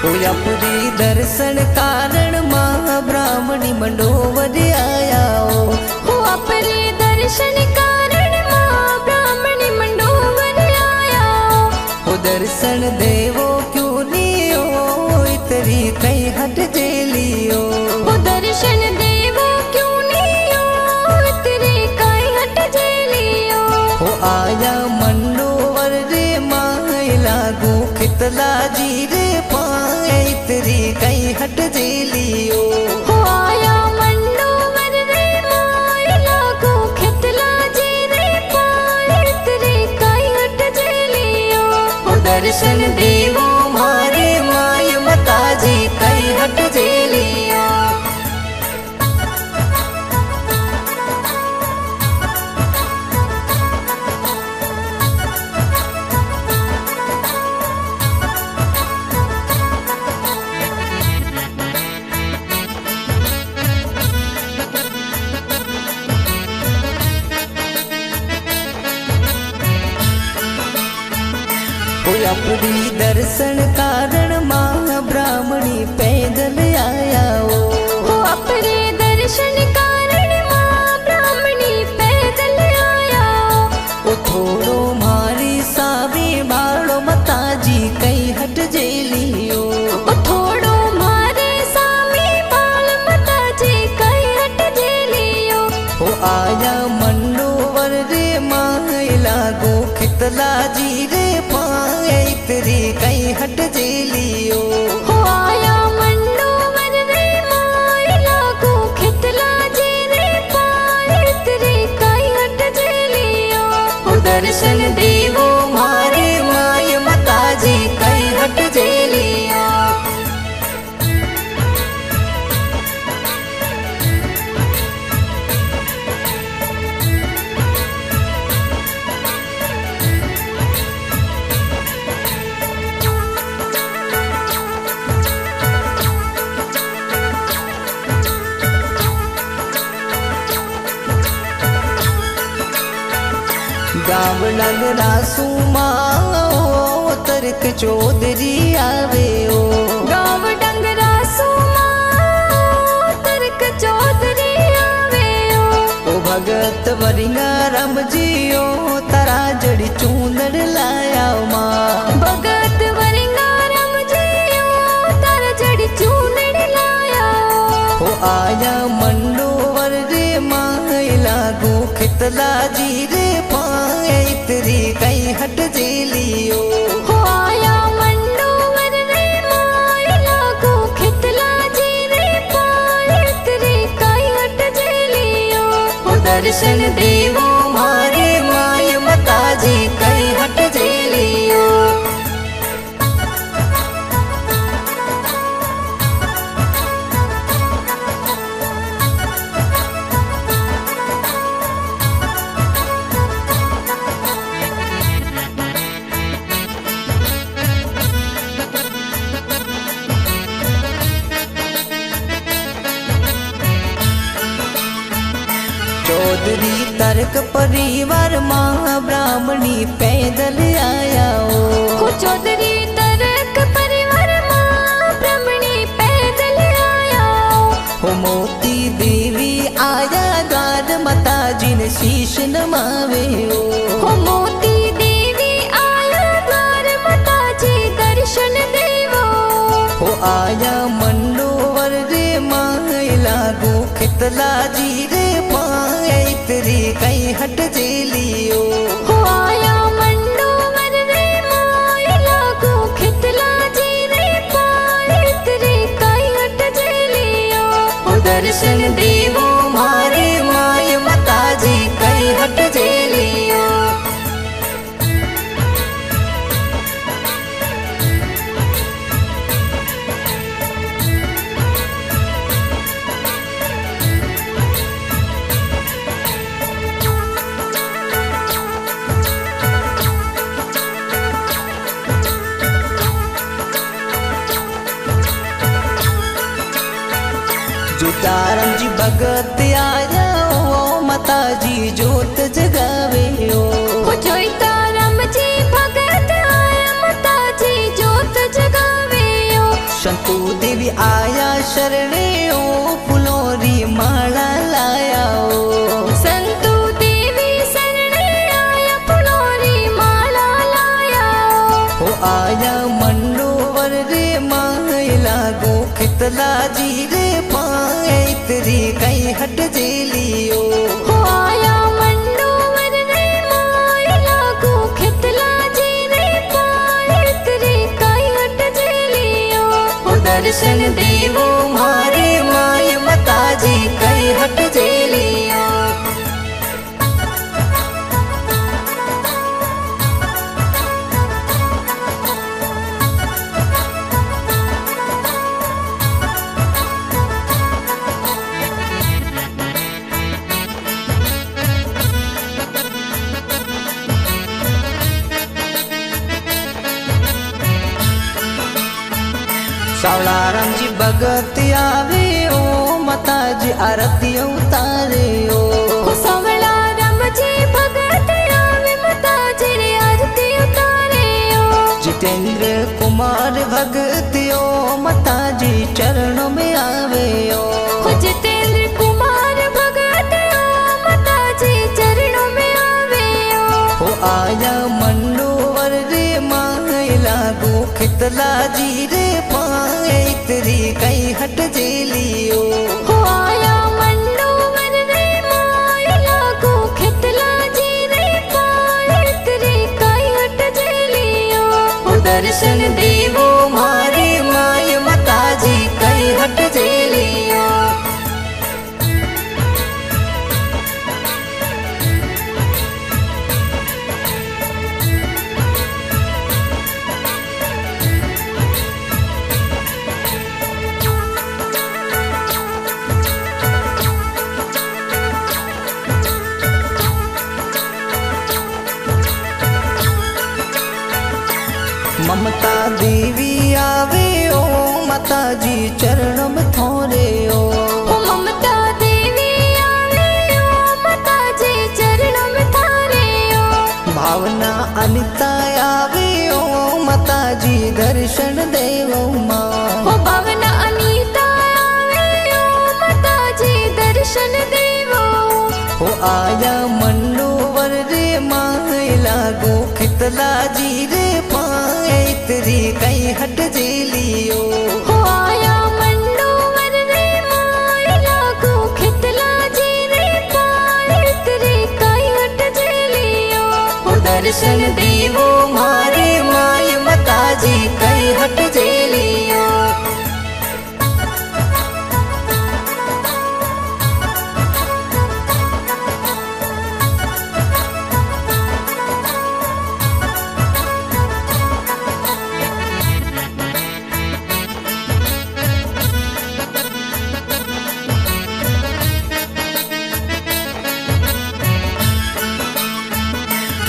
पूरी दर्शन कारण माँ ब्राह्मणी मंडोवर आया हो अपने दर्शन कारण माँ ब्राह्मणी मंडोवर आया हो दर्शन देवो क्यों लियो इतरी कहीं हट जेलियो हो दर्शन देवो क्यों लियो इतरी कहीं हट जेलियो हो आया मंडोवर रे माँ लागू खितला जी रे पाए इतरी कहीं हट जेलियो हो आया मंडोवर रे माँ लागू खितला जी रे पाए इतरी कहीं हट जेलियो हो दर्शन देवो मारे माय मताजी कहीं हट जेलियो पूरी दर्शन कारण माँ ब्राह्मणी पैदल आया हो अपने दर्शन कारण माँ ब्राह्मणी पैदल आया ओ थोड़ो मारी सावे बाड़ो मताजी कहीं हट जेलियो ओ थोड़ो मारे सामी बाल मताजी कहीं हट जेलियो हो आया मंडोवर रे माँ लागो खितला जी रे पाए इतरी कहीं हट जेलियो हो आया मंडोवर रे माँ लागो खितला जी रे पाए इतरी कहीं हट जेलियो हो दर्शन देवो मारे माय मताजी कहीं हट जेलियो गाँव नगरा सुमा तर्क चौधरी आवे ओ गाँव डंगरा सुमा तर्क चौधरी आवे ओ भगत वरिंगा राम जियो तारा जड़ी चूंदड़ लाया माँ भगत वरिंगा राम जियो तारा जड़ी चूंदड़ लाया हो आया मंडोवर रे माँ लागू खितला जी रे पाए इतरी कहीं हट जेलियो हो आया मंडोवर रे माँ लागू खितला जी रे पाए इतरी कहीं हट जेलियो हो दर्शन देवो मारे माय मताजी कहीं हट जेलियो चौधरी तर्क परिवार माँ ब्राह्मणी पैदल आया हो चौधरी तर्क परिवार माँ ब्राह्मणी पैदल आया हो मोती देवी आया द्वार मताजी ने शीश नमावे हो मोती देवी आया द्वार मताजी दर्शन देवो हो आया मंडोवर रे माँ लागू खितला जी रे पाए इतरी कहीं हट जेलियो हो आया मंडोवर रे माँ लागू खितला जी रे पाए इतरी कहीं हट जेलियो हो दर्शन देवो मारे माय मताजी कहीं हट जेलियो जुटारम जी भगत आया ओ माताजी जोत जगावे हो जोईता राम जी भगत आया माताजी जोत जगावे संतू देवी आया शरणे ओ फुलोरी माला लाया ओ संतू देवी शरणे आया फुलोरी माला लाया ओ आया मंडोवर रे माय लागो खितला जी रे पाए तेरी कई हट जेलियो हो आया मंडोवर रे माय लागो खितला जी रे पाए तेरी कई हट जेलियो ओ दर्शन देवो मारे माय माताजी कई हट जेलियो सावला राम जी भगत आवे ओ माताजी आरती उतारे ओ सवला राम जी भगत आवे माताजी रे आरती उतारे ओ जितेंद्र कुमार भगत ओ माताजी चरणों में आवे ओ जितेंद्र कुमार भगत ओ माताजी चरणों में आवे ओ आया मंडोवर रे माय लागो खितला जी रे पाए तेरी कई हट जेलियो हो आया मंडोवर रे माय लागो खितला जी रे पाए तेरी कई हट जेलियो ओ दर्शन देवो मारे माय माताजी कई हट जेलियो ममता देवी आवे ओ माताजी चरणों में थोरे ओ हो ममता देवी आवे ओ माताजी चरणों में थारे ओ भावना अनिता आवे ओ माताजी दर्शन देवो माँ हो भावना अनीता आवे ओ माताजी दर्शन देवो ओ आया मंडोवर रे माय लागो खितला जी रे पाए तेरी कई हट जेलियो हो आया मंडोवर रे माय लागो खितला जी रे पाए तेरी कई हट जेलियो ओ दर्शन देवो मारे माय माताजी कई हट जेलियो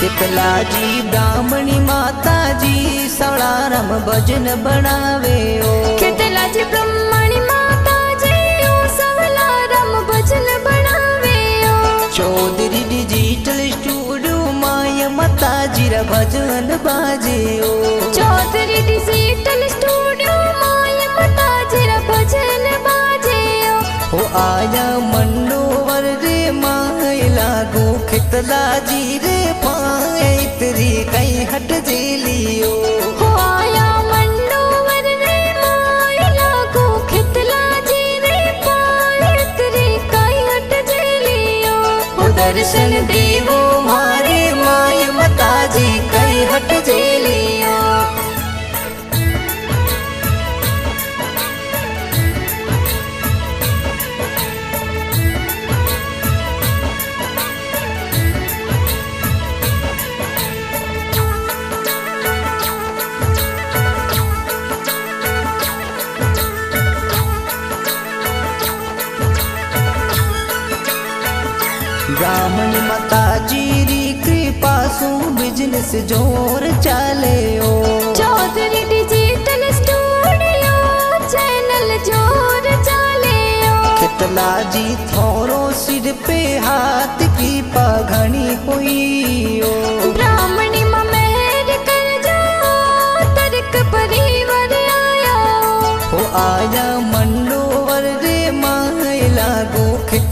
कितला जी ब्राह्मणी माता जी सवड़ारम भजन बनावे ओ खितला जी ब्रह्मणी माता जी ओ सवला राम भजन बनावे ओ चौधरी डिजिटल स्टूडियो माय माता जी रा भजन बाजे ओ चौधरी डिजिटल स्टूडियो माय माता जी रा भजन बाजे ओ आया मंडोवर रे माय लागो खितला जी रे पाए तेरी कई हट जेलियो हो आया मंडोवर रे माय लागो खितला जी रे पाए तेरी कई हट जेलियो ओ दर्शन देवो मारे माय माताजी कई हट जेलियो ब्राह्मण माता जी री कृपा सु बिजनेस जोर चाले ओ चौधरी डिजिटल स्टूडियो चैनल जोर चाले ओ खितला जी थोरो सिर पे हाथ की पघनी हुई ओ ब्राह्मणी में मेहर कर जो तर्क परिवर आया ओ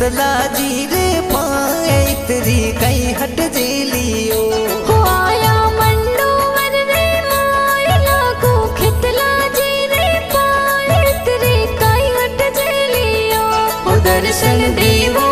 खितला जी रे पाए इतरी कहीं हट जेलियो हो आया मंडोवर रे माय लागो खितला जी रे पाए इतरी कहीं हट जेलियो हो दर्शन देवो